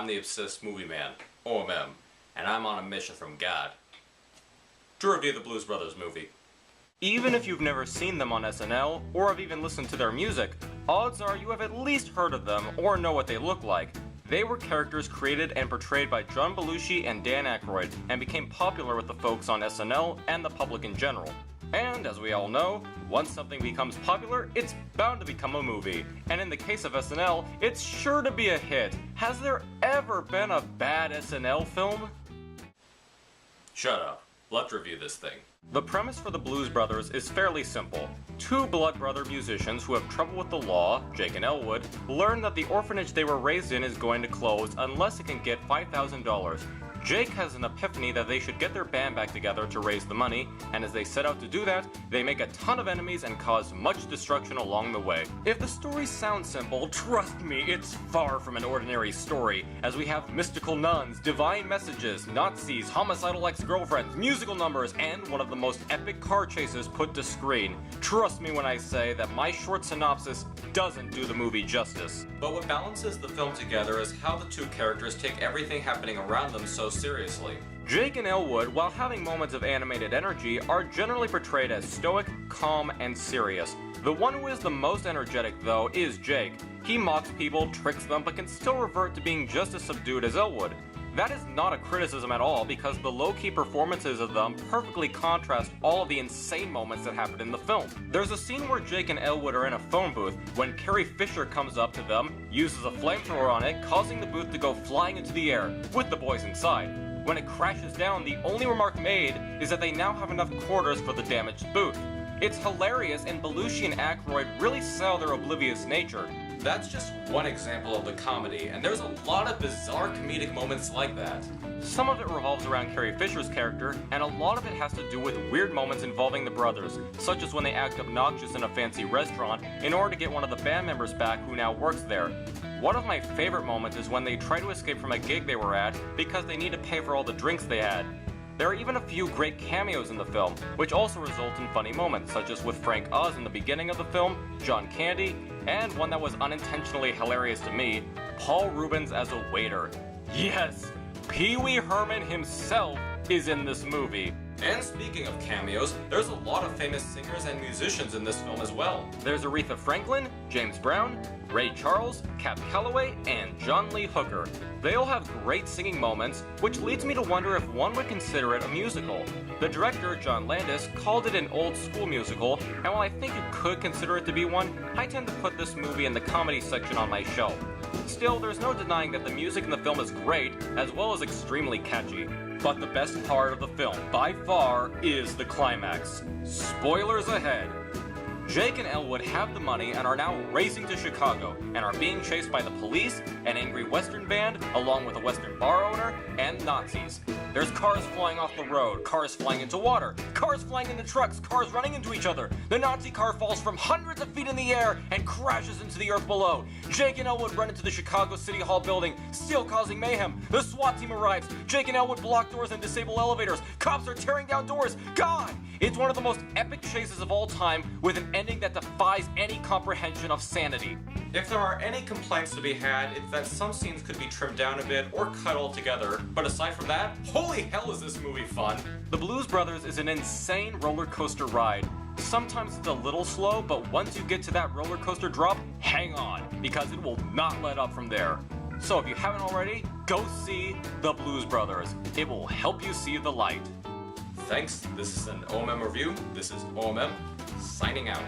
I'm the obsessed movie man, O.M.M, and I'm on a mission from God to review the Blues Brothers movie. Even if you've never seen them on SNL, or have even listened to their music, odds are you have at least heard of them or know what they look like. They were characters created and portrayed by John Belushi and Dan Aykroyd, and became popular with the folks on SNL and the public in general. And as we all know, once something becomes popular, it's bound to become a movie. And in the case of SNL, it's sure to be a hit. Has there ever been a bad SNL film? Shut up. Let's review this thing. The premise for the Blues Brothers is fairly simple. Two blood brother musicians who have trouble with the law, Jake and Elwood, learn that the orphanage they were raised in is going to close unless it can get $5,000. Jake has an epiphany that they should get their band back together to raise the money, and as they set out to do that, they make a ton of enemies and cause much destruction along the way. If the story sounds simple, trust me, it's far from an ordinary story, as we have mystical nuns, divine messages, Nazis, homicidal ex-girlfriends, musical numbers, and one of the most epic car chases put to screen. Trust me when I say that my short synopsis doesn't do the movie justice. But what balances the film together is how the two characters take everything happening around them so seriously. Jake and Elwood, while having moments of animated energy, are generally portrayed as stoic, calm, and serious. The one who is the most energetic, though, is Jake. He mocks people, tricks them, but can still revert to being just as subdued as Elwood. That is not a criticism at all, because the low-key performances of them perfectly contrast all of the insane moments that happen in the film. There's a scene where Jake and Elwood are in a phone booth when Carrie Fisher comes up to them, uses a flamethrower on it, causing the booth to go flying into the air, with the boys inside. When it crashes down, the only remark made is that they now have enough quarters for the damaged booth. It's hilarious, and Belushi and Aykroyd really sell their oblivious nature. That's just one example of the comedy, and there's a lot of bizarre comedic moments like that. Some of it revolves around Carrie Fisher's character, and a lot of it has to do with weird moments involving the brothers, such as when they act obnoxious in a fancy restaurant in order to get one of the band members back who now works there. One of my favorite moments is when they try to escape from a gig they were at because they need to pay for all the drinks they had. There are even a few great cameos in the film, which also result in funny moments, such as with Frank Oz in the beginning of the film, John Candy, and one that was unintentionally hilarious to me, Paul Reubens as a waiter. Yes, Pee Wee Herman himself is in this movie. And speaking of cameos, there's a lot of famous singers and musicians in this film as well. There's Aretha Franklin, James Brown, Ray Charles, Cab Calloway, and John Lee Hooker. They all have great singing moments, which leads me to wonder if one would consider it a musical. The director, John Landis, called it an old school musical, and while I think you could consider it to be one, I tend to put this movie in the comedy section on my shelf. Still, there's no denying that the music in the film is great, as well as extremely catchy. But the best part of the film, by far, is the climax. Spoilers ahead. Jake and Elwood have the money and are now racing to Chicago, and are being chased by the police, an angry Western band, along with a Western bar owner, and Nazis. There's cars flying off the road, cars flying into water, cars flying into trucks, cars running into each other. The Nazi car falls from hundreds of feet in the air and crashes into the earth below. Jake and Elwood run into the Chicago City Hall building, still causing mayhem. The SWAT team arrives. Jake and Elwood block doors and disable elevators. Cops are tearing down doors. God! It's one of the most epic chases of all time, with an ending that defies any comprehension of sanity. If there are any complaints to be had, it's that some scenes could be trimmed down a bit or cut altogether, but aside from that, holy hell is this movie fun! The Blues Brothers is an insane roller coaster ride. Sometimes it's a little slow, but once you get to that roller coaster drop, hang on, because it will not let up from there. So if you haven't already, go see The Blues Brothers. It will help you see the light. Thanks, this is an O.M.M review. This is O.M.M, signing out.